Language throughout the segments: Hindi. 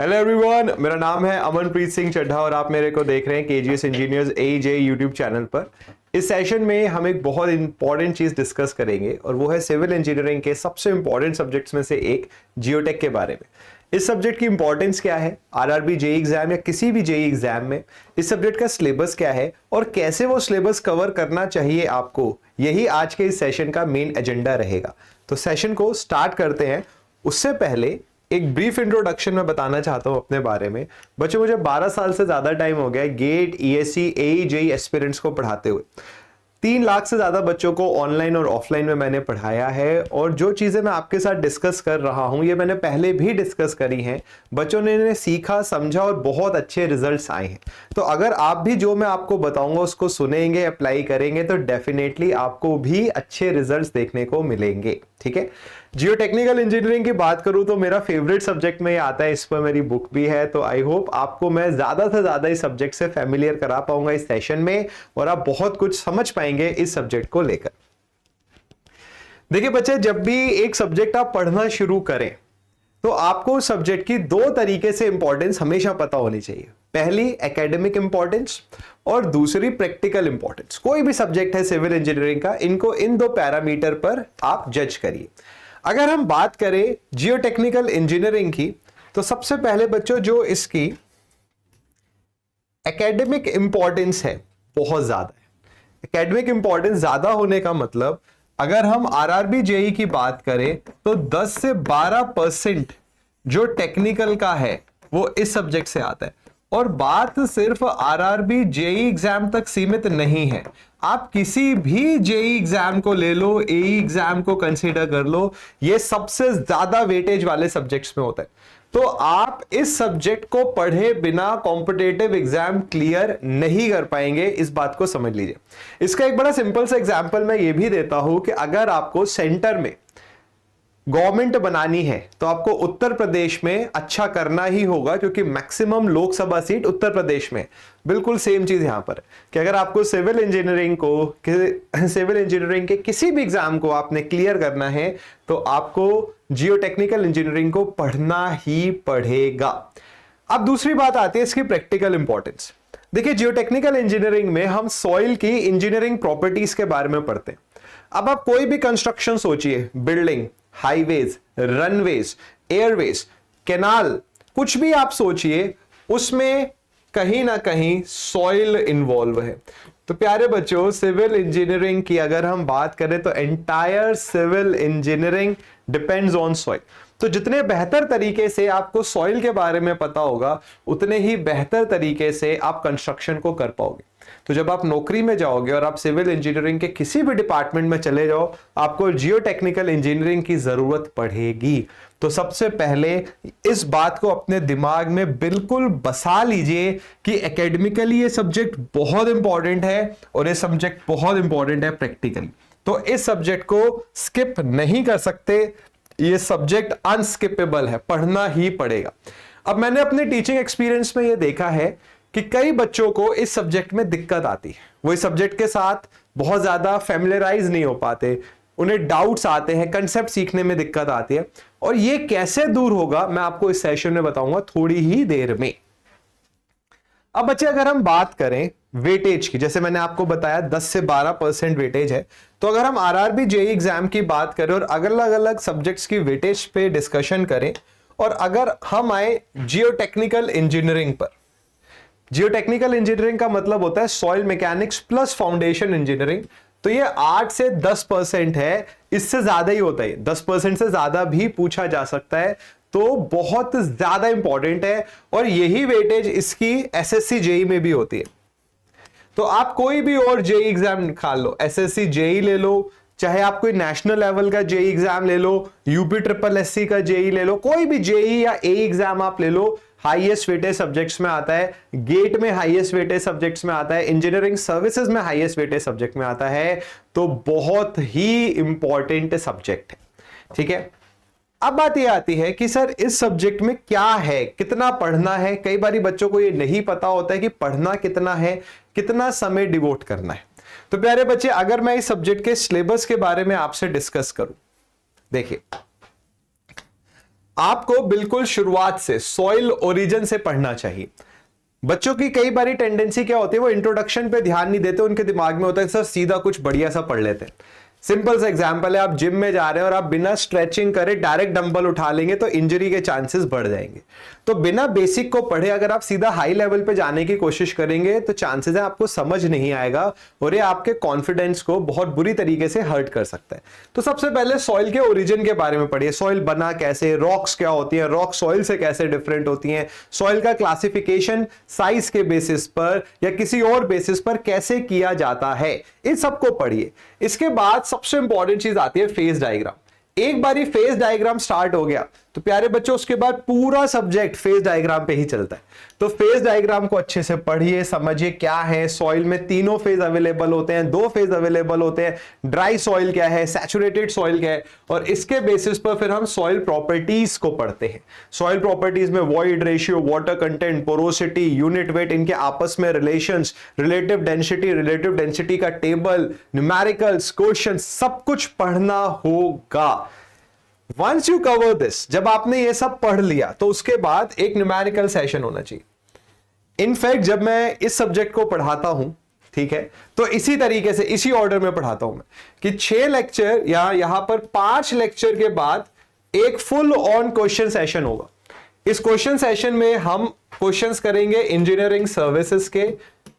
हेलो एवरीवन, मेरा नाम है अमनप्रीत सिंह चड्ढा और आप मेरे को देख रहे हैं केजीएस इंजीनियर्स एजे यूट्यूब चैनल पर। इस सेशन में हम एक बहुत इंपॉर्टेंट चीज डिस्कस करेंगे और वो है सिविल इंजीनियरिंग के सबसे इंपॉर्टेंट सब्जेक्ट्स में से एक जियोटेक के बारे में। इस सब्जेक्ट की इंपॉर्टेंस क्या है आरआरबी जेई एग्जाम या किसी भी जेई एग्जाम में, इस सब्जेक्ट का सिलेबस क्या है और कैसे वो सिलेबस कवर करना चाहिए आपको, यही आज के इस सेशन का मेन एजेंडा रहेगा। तो सेशन को स्टार्ट करते हैं। उससे पहले एक ब्रीफ इंट्रोडक्शन में बताना चाहता हूं अपने बारे में। बच्चों, मुझे 12 साल से ज्यादा टाइम हो गया है गेट, ईएससी, एई, जेई एस्पिरेंट्स को पढ़ाते हुए। 3 लाख से ज्यादा बच्चों को ऑनलाइन और ऑफलाइन में मैंने पढ़ाया है और जो चीजें मैं आपके साथ डिस्कस कर रहा हूं ये मैंने पहले भी डिस्कस करी हैं। बच्चों ने इन्हें सीखा, समझा और बहुत अच्छे रिजल्ट्स आए हैं। तो अगर आप भी जो मैं आपको बताऊंगा उसको सुनेंगे, अप्लाई करेंगे तो डेफिनेटली आपको भी अच्छे रिजल्ट्स देखने को मिलेंगे। ठीक है। जियोटेक्निकल इंजीनियरिंग की बात करूं तो मेरा फेवरेट सब्जेक्ट में ये आता है, इस पर मेरी बुक भी है। तो आई होप आपको मैं ज्यादा से ज्यादा इस सब्जेक्ट से फैमिलियर करा पाऊंगा इस सेशन में और आप बहुत कुछ समझ पाएंगे इस सब्जेक्ट को लेकर। देखिए बच्चे, जब भी एक सब्जेक्ट आप पढ़ना शुरू करें तो आपको सब्जेक्ट की 2 तरीके से इंपॉर्टेंस हमेशा पता होनी चाहिए। पहली एकेडमिक इंपॉर्टेंस और दूसरी प्रैक्टिकल इंपॉर्टेंस। कोई भी सब्जेक्ट है सिविल इंजीनियरिंग का, इनको इन 2 पैरामीटर पर आप जज करिए। अगर हम बात करें जियोटेक्निकल इंजीनियरिंग की तो सबसे पहले बच्चों जो इसकी एकेडमिक इंपॉर्टेंस है बहुत ज्यादा है। एकेडमिक इंपॉर्टेंस ज्यादा होने का मतलब अगर हम आरआरबी जेई की बात करें तो 10 से 12% जो टेक्निकल का है वो इस सब्जेक्ट से आता है। और बात सिर्फ आरआरबी जेई एग्जाम तक सीमित नहीं है, आप किसी भी जेई एग्जाम को ले लो, एई एग्जाम को कंसीडर कर लो, ये सबसे ज्यादा वेटेज वाले सब्जेक्ट्स में होता है। तो आप इस सब्जेक्ट को पढ़े बिना कॉम्पिटिटिव एग्जाम क्लियर नहीं कर पाएंगे, इस बात को समझ लीजिए। इसका एक बड़ा सिंपल सा एग्जांपल मैं ये भी देता हूं कि अगर आपको सेंटर में गवर्नमेंट बनानी है तो आपको उत्तर प्रदेश में अच्छा करना ही होगा, क्योंकि मैक्सिमम लोकसभा सीट उत्तर प्रदेश में। बिल्कुल सेम चीज यहां पर कि अगर आपको सिविल इंजीनियरिंग के किसी भी एग्जाम को आपने क्लियर करना है तो आपको जियोटेक्निकल इंजीनियरिंग को पढ़ना ही पड़ेगा। अब दूसरी बात आती है इसकी प्रैक्टिकल इंपॉर्टेंस। देखिए, जियोटेक्निकल इंजीनियरिंग में हम सॉइल की इंजीनियरिंग प्रॉपर्टीज के बारे में पढ़ते हैं। अब आप कोई भी कंस्ट्रक्शन सोचिए, building, highways, runways, Airways, canal, कुछ भी आप सोचिए, उसमें कहीं ना कहीं सॉइल इन्वॉल्व है। तो प्यारे बच्चों, सिविल इंजीनियरिंग की अगर हम बात करें तो entire civil engineering depends on soil. तो जितने बेहतर तरीके से आपको सॉइल के बारे में पता होगा उतने ही बेहतर तरीके से आप कंस्ट्रक्शन को कर पाओगे। तो जब आप नौकरी में जाओगे और आप सिविल इंजीनियरिंग के किसी भी डिपार्टमेंट में चले जाओ, आपको जियोटेक्निकल इंजीनियरिंग की जरूरत पड़ेगी। तो सबसे पहले इस बात को अपने दिमाग में बिल्कुल बसा लीजिए कि एकेडमिकली ये सब्जेक्ट बहुत इंपॉर्टेंट है और ये सब्जेक्ट बहुत इंपॉर्टेंट है प्रैक्टिकली। तो इस सब्जेक्ट को स्किप नहीं कर सकते, ये सब्जेक्ट अनस्किपेबल है, पढ़ना ही पड़ेगा। अब मैंने अपने टीचिंग एक्सपीरियंस में ये देखा है कि कई बच्चों को इस सब्जेक्ट में दिक्कत आती है, वो इस सब्जेक्ट के साथ बहुत ज्यादा फैमिलियराइज नहीं हो पाते, उन्हें डाउट्स आते हैं, कंसेप्ट सीखने में दिक्कत आती है। और ये कैसे दूर होगा मैं आपको इस सेशन में बताऊंगा थोड़ी ही देर में। अब बच्चे, अगर हम बात करें वेटेज की, जैसे मैंने आपको बताया 10 से 12% वेटेज है। तो अगर हम आरआरबी जेई एग्जाम की बात करें और अलग अलग सब्जेक्ट्स की वेटेज पे डिस्कशन करें और अगर हम आए जियोटेक्निकल इंजीनियरिंग पर, जियोटेक्निकल इंजीनियरिंग का मतलब होता है soil mechanics plus foundation engineering. तो ये 8 से 10% है, इससे ज्यादा ही होता है, 10% से ज्यादा भी पूछा जा सकता है। तो बहुत ज्यादा इंपॉर्टेंट है और यही वेटेज इसकी एसएससी जेई में भी होती है। तो आप कोई भी और जेई एग्जाम निकाल लो, एसएससी जेई ले लो, चाहे आप कोई नेशनल लेवल का जेई एग्जाम ले लो, यूपी ट्रिपल एससी का जेई ले लो, कोई भी जेई या एई एग्जाम आप ले लो, हाईएस्ट वेटेज सब्जेक्ट्स में आता है। गेट में हाईएस्ट वेटेज सब्जेक्ट्स में आता है, इंजीनियरिंग सर्विसेज में हाईएस्ट वेटेज सब्जेक्ट में आता है। तो बहुत ही इंपॉर्टेंट सब्जेक्ट है। ठीक है। अब बात यह आती है कि सर इस सब्जेक्ट में क्या है, कितना पढ़ना है। कई बार बच्चों को यह नहीं पता होता है कि पढ़ना कितना है, कितना समय डिवोट करना है। तो प्यारे बच्चे, अगर मैं इस सब्जेक्ट के सिलेबस के बारे में आपसे डिस्कस करूं, देखिए आपको बिल्कुल शुरुआत से सॉइल ओरिजिन से पढ़ना चाहिए। बच्चों की कई बारी टेंडेंसी क्या होती है, वो इंट्रोडक्शन पे ध्यान नहीं देते, उनके दिमाग में होता है सर सीधा कुछ बढ़िया सा पढ़ लेते हैं। सिंपल सा एग्जांपल है, आप जिम में जा रहे हैं और आप बिना स्ट्रेचिंग करे डायरेक्ट डंबल उठा लेंगे तो इंजरी के चांसेस बढ़ जाएंगे। तो बिना बेसिक को पढ़े अगर आप सीधा हाई लेवल पे जाने की कोशिश करेंगे तो चांसेस है आपको समझ नहीं आएगा और ये आपके कॉन्फिडेंस को बहुत बुरी तरीके से हर्ट कर सकता है। तो सबसे पहले सॉइल के ओरिजिन के बारे में पढ़िए, सॉइल बना कैसे, रॉक्स क्या होती है, रॉक सॉइल से कैसे डिफरेंट होती हैं, सॉइल का क्लासिफिकेशन साइज के बेसिस पर या किसी और बेसिस पर कैसे किया जाता है, इन सबको पढ़िए। इसके बाद सबसे इंपॉर्टेंट चीज आती है फेज डायग्राम। एक बारी फेज डायग्राम स्टार्ट हो गया तो प्यारे बच्चों उसके बाद पूरा सब्जेक्ट फेज डायग्राम पे ही चलता है। तो फेज डायग्राम को अच्छे से पढ़िए, समझिए क्या है। सॉइल में तीनों फेज अवेलेबल होते हैं, 2 फेज अवेलेबल होते हैं, ड्राई सॉइल क्या है, सैचुरेटेड सॉइल क्या है, और इसके बेसिस पर फिर हम सॉइल प्रॉपर्टीज को पढ़ते हैं। सॉइल प्रॉपर्टीज में void ratio, water content, porosity, unit weight, इनके आपस में रिलेशंस, रिलेटिव डेंसिटी का टेबल, न्यूमेरिकल्स, क्वेश्चन, सब कुछ पढ़ना होगा। वंस यू कवर दिस, जब आपने ये सब पढ़ लिया तो उसके बाद एक न्यूमेरिकल सेशन होना चाहिए। इनफैक्ट जब मैं इस सब्जेक्ट को पढ़ाता हूं, ठीक है, तो इसी तरीके से इसी ऑर्डर में पढ़ाता हूं मैं कि 6 लेक्चर या यहां पर 5 लेक्चर के बाद एक फुल ऑन क्वेश्चन सेशन होगा। इस क्वेश्चन सेशन में हम क्वेश्चंस करेंगे इंजीनियरिंग सर्विसेज के,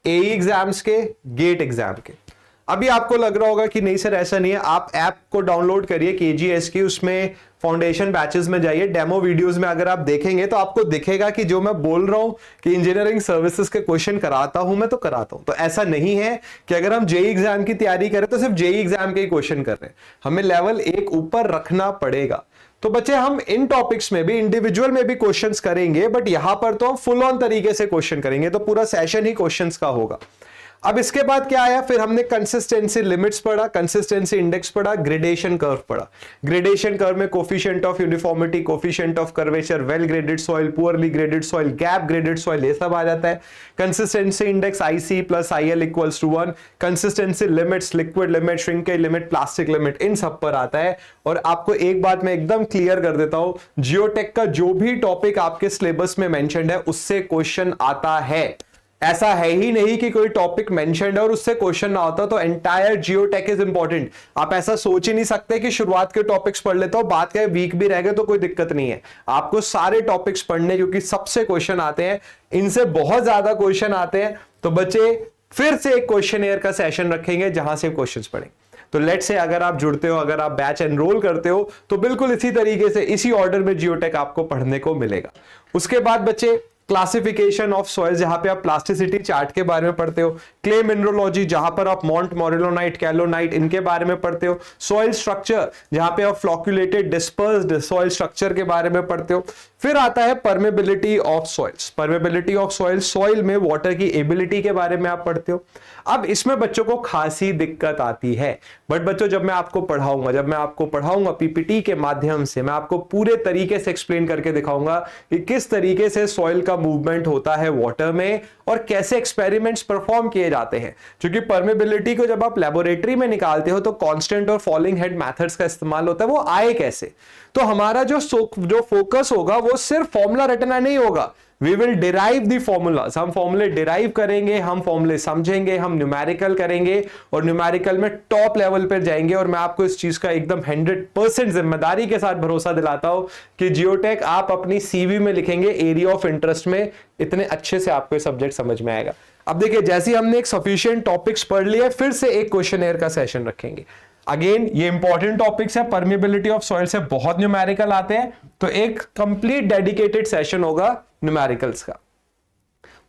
एई एग्जाम्स के, गेट एग्जाम के। अभी आपको लग रहा होगा कि नहीं सर ऐसा नहीं है, आप ऐप को डाउनलोड करिए केजीएस की, उसमें फाउंडेशन बैचेस में जाइए, डेमो वीडियोस में अगर आप देखेंगे तो आपको दिखेगा कि जो मैं बोल रहा हूं कि इंजीनियरिंग सर्विसेज के क्वेश्चन कराता हूं मैं, तो कराता हूं। तो ऐसा नहीं है कि अगर हम जेई एग्जाम की तैयारी करें तो सिर्फ जेई एग्जाम के ही क्वेश्चन कर रहे हैं, हमें लेवल 1 ऊपर रखना पड़ेगा। तो बच्चे हम इन टॉपिक्स में भी इंडिविजुअल में भी क्वेश्चंस करेंगे, बट यहां पर तो हम फुल ऑन तरीके से क्वेश्चन करेंगे, तो पूरा सेशन ही क्वेश्चंस का होगा। अब इसके बाद क्या आया, फिर हमने कंसिस्टेंसी लिमिट्स पढ़ा, कंसिस्टेंसी इंडेक्स पढ़ा, ग्रेडेशन कर्व पढ़ा। ग्रेडेशन कर्व में coefficient of uniformity, coefficient of curvature, well graded soil, poorly graded soil, gap graded soil, ये सब आ जाता है। Consistency index IC + IL = 1, consistency limits, liquid limit, shrinkage limit, plastic limit, इन सब पर आता है। और आपको एक बात मैं एकदम क्लियर कर देता हूं, जियोटेक का जो भी टॉपिक आपके सिलेबस में मेंशन्ड है उससे क्वेश्चन आता है। ऐसा है ही नहीं कि कोई टॉपिक मेंशन्ड है और उससे क्वेश्चन ना होता। तो एंटायर जियोटेक इज इंपॉर्टेंट। आप ऐसा सोच ही नहीं सकते कि शुरुआत के टॉपिक्स पढ़ लेता हूं, बात का वीक भी रह गए तो कोई दिक्कत नहीं है। आपको सारे टॉपिक्स पढ़ने, क्योंकि सबसे क्वेश्चन आते हैं, इनसे बहुत ज्यादा क्वेश्चन आते हैं। तो बच्चे फिर से एक क्वेश्चन का सेशन रखेंगे जहां से क्वेश्चन पढ़ेंगे। तो लेट से अगर आप जुड़ते हो, अगर आप बैच एनरोल करते हो, तो बिल्कुल इसी तरीके से इसी ऑर्डर में जियोटेक आपको पढ़ने को मिलेगा। उसके बाद बच्चे क्लासिफिकेशन ऑफ सॉइल, जहां पे आप प्लास्टिसिटी चार्ट के बारे में पढ़ते हो, क्ले मिनरोलॉजी, जहां पर आप मॉन्ट मोरेलोनाइट, कैलोनाइट, इनके बारे में पढ़ते हो, सॉइल स्ट्रक्चर, जहां पे आप फ्लॉक्यूलेटेड डिस्पर्स्ड सॉइल स्ट्रक्चर के बारे में पढ़ते हो। फिर आता है permeability of soils. Permeability of soil, soil में वाटर की एबिलिटी के बारे में आप पढ़ते हो। अब इसमें बच्चों को खासी दिक्कत आती है, बट बच्चों जब मैं आपको पढ़ाऊंगा पीपीटी के माध्यम से, मैं आपको पूरे तरीके से एक्सप्लेन करके दिखाऊंगा कि किस तरीके से सॉइल का मूवमेंट होता है वाटर में और कैसे एक्सपेरिमेंट्स परफॉर्म किए जाते हैं। क्योंकि परमेबिलिटी को जब आप लेबोरेटरी में निकालते हो तो कांस्टेंट और फॉलिंग हेड मेथड्स का इस्तेमाल होता है, वो आए कैसे। तो हमारा जो फोकस होगा वो सिर्फ फॉर्मूला रटना नहीं होगा, we will derive the formulas. हम फॉर्मूले डिराइव करेंगे, हम फॉर्मूले समझेंगे, हम न्यूमेरिकल करेंगे और न्यूमेरिकल में टॉप लेवल पर जाएंगे। और मैं आपको इस चीज का एकदम 100% जिम्मेदारी के साथ भरोसा दिलाता हूं कि जियोटेक आप अपनी सीवी में लिखेंगे एरिया ऑफ इंटरेस्ट में, इतने अच्छे से आपको सब्जेक्ट समझ में आएगा। अब देखिए, जैसे हमने एक सफिशिएंट टॉपिक्स पढ़ लिया, फिर से एक क्वेश्चन का सेशन रखेंगे। अगेन ये इंपॉर्टेंट टॉपिक्स है, परमेबिलिटी ऑफ सॉइल से बहुत न्यूमेरिकल आते हैं, तो एक कंप्लीट डेडिकेटेड सेशन होगा न्यूमेरिकल्स का।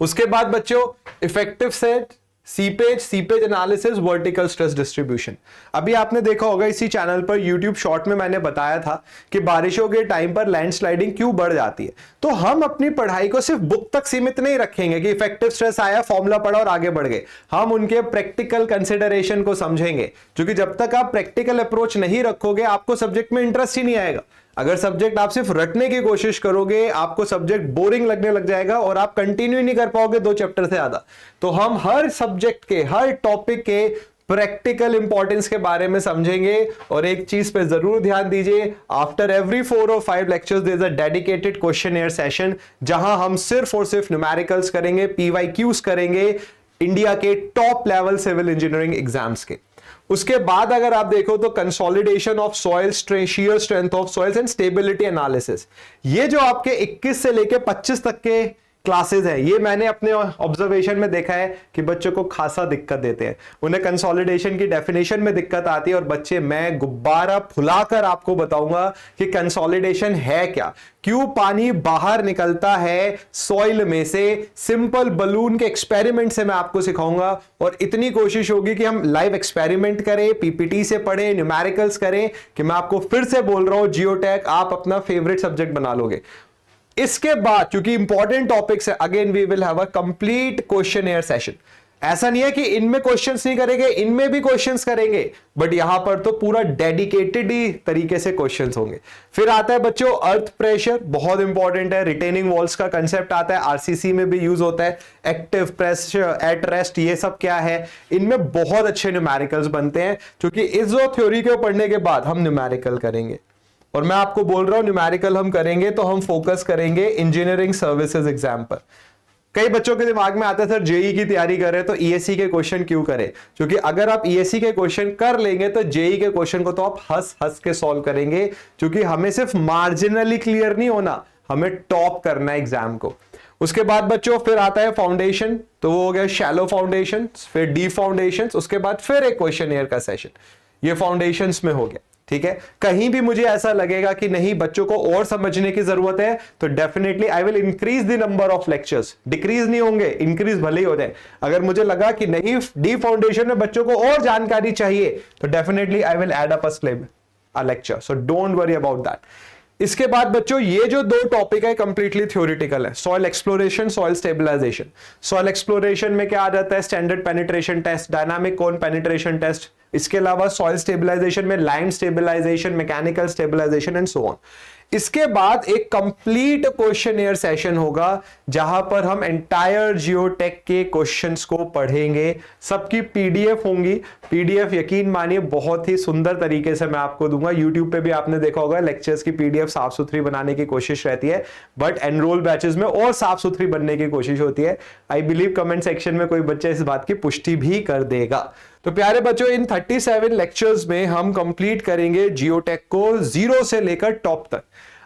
उसके बाद बच्चों effective set, seepage analysis, vertical stress distribution. अभी आपने देखा होगा इसी चैनल पर यूट्यूब शॉर्ट में मैंने बताया था कि बारिशों के टाइम पर लैंडस्लाइडिंग क्यों बढ़ जाती है। तो हम अपनी पढ़ाई को सिर्फ बुक तक सीमित नहीं रखेंगे कि इफेक्टिव स्ट्रेस आया, फॉर्मूला पढ़ा और आगे बढ़ गए। हम उनके प्रैक्टिकल कंसिडरेशन को समझेंगे, क्योंकि जब तक आप प्रैक्टिकल अप्रोच नहीं रखोगे आपको सब्जेक्ट में इंटरेस्ट ही नहीं आएगा। अगर सब्जेक्ट आप सिर्फ रटने की कोशिश करोगे, आपको सब्जेक्ट बोरिंग लगने लग जाएगा और आप कंटिन्यू नहीं कर पाओगे 2 चैप्टर से ज्यादा। तो हम हर सब्जेक्ट के, हर टॉपिक के प्रैक्टिकल इंपॉर्टेंस के बारे में समझेंगे। और एक चीज पे जरूर ध्यान दीजिए, आफ्टर एवरी 4 और 5 lectures there is a dedicated question session, जहां हम सिर्फ और सिर्फ न्यूमेरिकल्स करेंगे, पीवाईक्यूज करेंगे इंडिया के top level civil engineering exams के। उसके बाद अगर आप देखो तो consolidation of soil, shear strength of soils and stability analysis, ये जो आपके 21 से लेके 25 तक के क्लासेस हैं, ये मैंने अपने ऑब्जर्वेशन में देखा है कि बच्चों को खासा दिक्कत देते हैं। उन्हें कंसोलिडेशन की डेफिनेशन में दिक्कत आती है, और बच्चे, मैं गुब्बारा फुलाकर आपको बताऊंगा कि कंसोलिडेशन है क्या, क्यों पानी बाहर निकलता है सॉइल में से, सिंपल बलून के एक्सपेरिमेंट से मैं आपको सिखाऊंगा। और इतनी कोशिश होगी कि हम लाइव एक्सपेरिमेंट करें, पीपीटी से पढ़ें, न्यूमेरिकल्स करें, कि मैं आपको फिर से बोल रहा हूं जियोटेक आप अपना फेवरेट सब्जेक्ट बना लोगे। इसके बाद क्योंकि इंपॉर्टेंट टॉपिक्स है, again we will have a complete question session. ऐसा नहीं है कि इनमें क्वेश्चंस नहीं करेंगे, इनमें भी क्वेश्चंस करेंगे, बट यहां पर तो पूरा डेडिकेटेड ही तरीके से क्वेश्चंस होंगे। फिर आता है बच्चों अर्थ प्रेशर, बहुत इंपॉर्टेंट है। रिटेनिंग वॉल्स का कंसेप्ट आता है, आरसीसी में भी यूज होता है। एक्टिव प्रेशर, एट रेस्ट, ये सब क्या है, इनमें बहुत अच्छे न्यूमेरिकल्स बनते हैं, क्योंकि इस जो थ्योरी को पढ़ने के बाद हम न्यूमेरिकल करेंगे। और मैं आपको बोल रहा हूं न्यूमेरिकल हम करेंगे तो हम फोकस करेंगे इंजीनियरिंग सर्विसेज एग्जाम पर। कई बच्चों के दिमाग में आता है सर जेई की तैयारी करें तो ईएससी के क्वेश्चन क्यों करें, क्योंकि अगर आप ईएससी के क्वेश्चन कर लेंगे तो जेई के क्वेश्चन को तो आप हंस हंस के सॉल्व करेंगे, क्योंकि हमें सिर्फ मार्जिनली क्लियर नहीं होना, हमें टॉप करना है एग्जाम को। उसके बाद बच्चों फिर आता है फाउंडेशन, तो वो हो गया शैलो फाउंडेशन, फिर डीप फाउंडेशन, उसके बाद फिर एक क्वेश्चन का सेशन, ये फाउंडेशंस में हो गया। ठीक है, कहीं भी मुझे ऐसा लगेगा कि नहीं बच्चों को और समझने की जरूरत है तो definitely I will increase the number of lectures, decrease नहीं होंगे, इंक्रीज भले ही हो जाए। अगर मुझे लगा कि नहीं डीप फाउंडेशन में बच्चों को और जानकारी चाहिए तो definitely I will add up a lecture, so don't worry about that. इसके बाद बच्चों ये जो दो टॉपिक है कंप्लीटली थ्योरेटिकल है, soil exploration, soil stabilization. Soil exploration में क्या आ जाता है, standard penetration test, dynamic cone penetration test. इसके अलावा सॉइल स्टेबलाइजेशन में lime stabilization, mechanical stabilization and so on. इसके बाद एक कंप्लीट क्वेश्चन सेशन होगा जहां पर हम एंटायर जियोटेक के क्वेश्चंस को पढ़ेंगे, सबकी पीडीएफ होंगी। पीडीएफ यकीन मानिए बहुत ही सुंदर तरीके से मैं आपको दूंगा। यूट्यूब पे भी आपने देखा होगा लेक्चर्स की पीडीएफ साफ सुथरी बनाने की कोशिश रहती है, बट एनरोल बैचेस में और साफ सुथरी बनने की कोशिश होती है। आई बिलीव कमेंट सेक्शन में कोई बच्चा इस बात की पुष्टि भी कर देगा। तो प्यारे बच्चों इन 37 लेक्चर्स में हम कंप्लीट करेंगे जियोटेक को 0 से लेकर टॉप तक।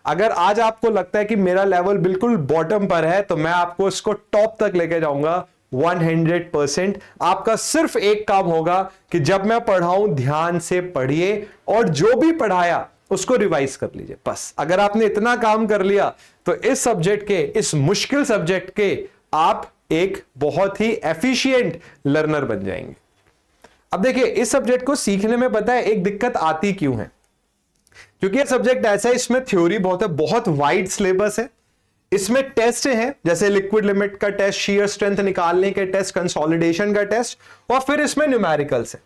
अगर आज आपको लगता है कि मेरा लेवल बिल्कुल बॉटम पर है तो मैं आपको इसको टॉप तक लेके जाऊंगा 100%। आपका सिर्फ एक काम होगा कि जब मैं पढ़ाऊं ध्यान से पढ़िए और जो भी पढ़ाया उसको रिवाइज कर लीजिए। बस अगर आपने इतना काम कर लिया तो इस सब्जेक्ट के, इस मुश्किल सब्जेक्ट के आप एक बहुत ही एफिशिएंट लर्नर बन जाएंगे। अब देखिए इस सब्जेक्ट को सीखने में पता है एक दिक्कत आती क्यों है, क्योंकि ये सब्जेक्ट ऐसा है इसमें थ्योरी बहुत है, बहुत वाइड सिलेबस है। इसमें टेस्ट है जैसे लिक्विड लिमिट का टेस्ट, शेयर स्ट्रेंथ निकालने के टेस्ट, कंसोलिडेशन का टेस्ट, और फिर इसमें न्यूमेरिकल्स है।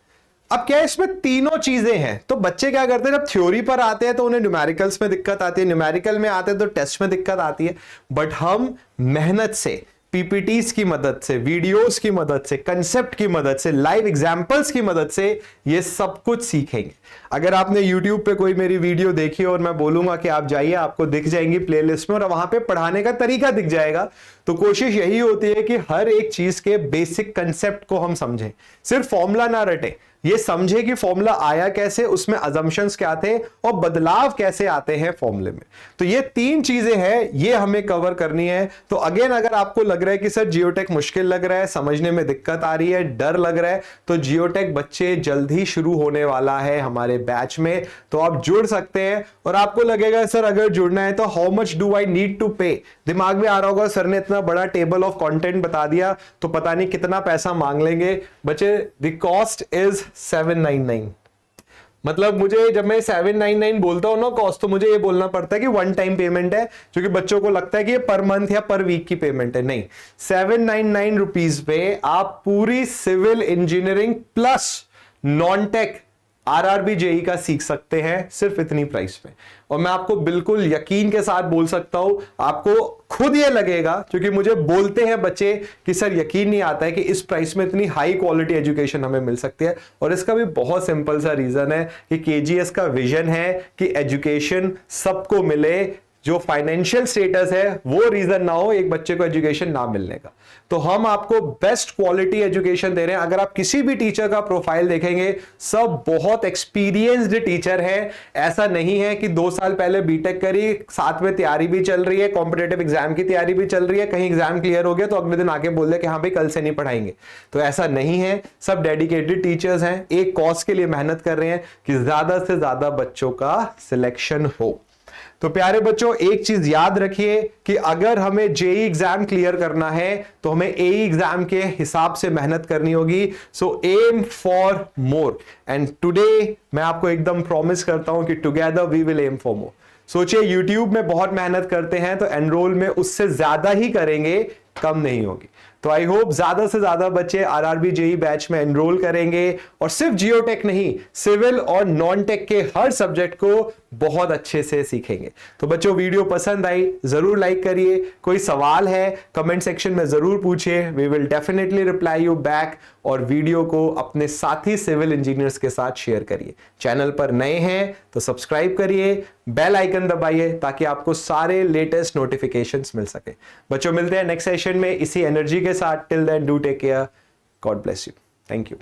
अब क्या है इसमें तीनों चीजें हैं, तो बच्चे क्या करते हैं जब थ्योरी पर आते हैं तो उन्हें न्यूमेरिकल्स में दिक्कत आती है, न्यूमेरिकल में आते हैं तो टेस्ट में दिक्कत आती है। बट हम मेहनत से, पीपीटीज की मदद से, वीडियोस की मदद से, कंसेप्ट की मदद से, लाइव एग्जांपल्स की मदद से ये सब कुछ सीखेंगे। अगर आपने YouTube पे कोई मेरी वीडियो देखी और मैं बोलूंगा कि आप जाइए, आपको दिख जाएंगी प्लेलिस्ट में और वहां पे पढ़ाने का तरीका दिख जाएगा। तो कोशिश यही होती है कि हर एक चीज के बेसिक कंसेप्ट को हम समझें, सिर्फ फॉर्मूला ना रटे, ये समझे कि फॉर्मूला आया कैसे, उसमें अजम्पशंस क्या थे और बदलाव कैसे आते हैं फॉर्मूले में। तो ये तीन चीजें हैं, ये हमें कवर करनी है। तो अगेन अगर आपको लग रहा है कि सर जियोटेक मुश्किल लग रहा है, समझने में दिक्कत आ रही है, डर लग रहा है, तो जियोटेक बच्चे जल्द ही शुरू होने वाला है हमारे बैच में, तो आप जुड़ सकते हैं। और आपको लगेगा सर अगर जुड़ना है तो how much do I need to pay, दिमाग में आ रहा होगा सर ने इतना बड़ा टेबल ऑफ कंटेंट बता दिया तो पता नहीं कितना पैसा मांग लेंगे। बच्चे द कॉस्ट इज 799। मतलब मुझे जब मैं 799 बोलता हूं ना कॉस्ट, तो मुझे ये बोलना पड़ता है कि वन टाइम पेमेंट है, क्योंकि बच्चों को लगता है कि ये पर मंथ या पर वीक की पेमेंट है। नहीं, 799 रुपीज पे आप पूरी civil engineering plus non tech RRB JE का सीख सकते हैं सिर्फ इतनी प्राइस पे। और मैं आपको बिल्कुल यकीन के साथ बोल सकता हूं, आपको खुद ये लगेगा, क्योंकि मुझे बोलते हैं बच्चे कि सर यकीन नहीं आता है कि इस प्राइस में इतनी हाई क्वालिटी एजुकेशन हमें मिल सकती है। और इसका भी बहुत सिंपल सा रीजन है कि केजीएस का विजन है कि एजुकेशन सबको मिले, जो फाइनेंशियल स्टेटस है वो रीजन ना हो एक बच्चे को एजुकेशन ना मिलने का। तो हम आपको बेस्ट क्वालिटी एजुकेशन दे रहे हैं। अगर आप किसी भी टीचर का प्रोफाइल देखेंगे, सब बहुत एक्सपीरियंस्ड टीचर है। ऐसा नहीं है कि 2 साल पहले बीटेक करी, साथ में तैयारी भी चल रही है, कॉम्पिटेटिव एग्जाम की तैयारी भी चल रही है, कहीं एग्जाम क्लियर हो गया तो अगले दिन आके बोल दे कि हाँ भाई कल से नहीं पढ़ाएंगे। तो ऐसा नहीं है, सब डेडिकेटेड टीचर्स हैं, एक कॉज के लिए मेहनत कर रहे हैं कि ज्यादा से ज्यादा बच्चों का सिलेक्शन हो। तो प्यारे बच्चों, एक चीज याद रखिए कि अगर हमें जेई एग्जाम क्लियर करना है तो हमें एई एग्जाम के हिसाब से मेहनत करनी होगी। So aim for more, and today मैं आपको एकदम प्रॉमिस करता हूं कि together we will aim for more. सोचिए YouTube में बहुत मेहनत करते हैं तो एनरोल में उससे ज्यादा ही करेंगे, कम नहीं होगी। तो आई होप ज्यादा से ज्यादा बच्चे आरआरबी जेई बैच में एनरोल करेंगे और सिर्फ जियोटेक नहीं, सिविल और नॉन टेक के हर सब्जेक्ट को बहुत अच्छे से सीखेंगे। तो बच्चों, वीडियो पसंद आई जरूर लाइक करिए, कोई सवाल है कमेंट सेक्शन में जरूर पूछिए, we will definitely reply you back. और वीडियो को अपने साथी सिविल इंजीनियर्स के साथ शेयर करिए। चैनल पर नए हैं तो सब्सक्राइब करिए, बेल आइकन दबाइए ताकि आपको सारे लेटेस्ट नोटिफिकेशंस मिल सके। बच्चों, मिलते हैं नेक्स्ट सेशन में इसी एनर्जी के साथ। Till then do take care, God bless you, thank you.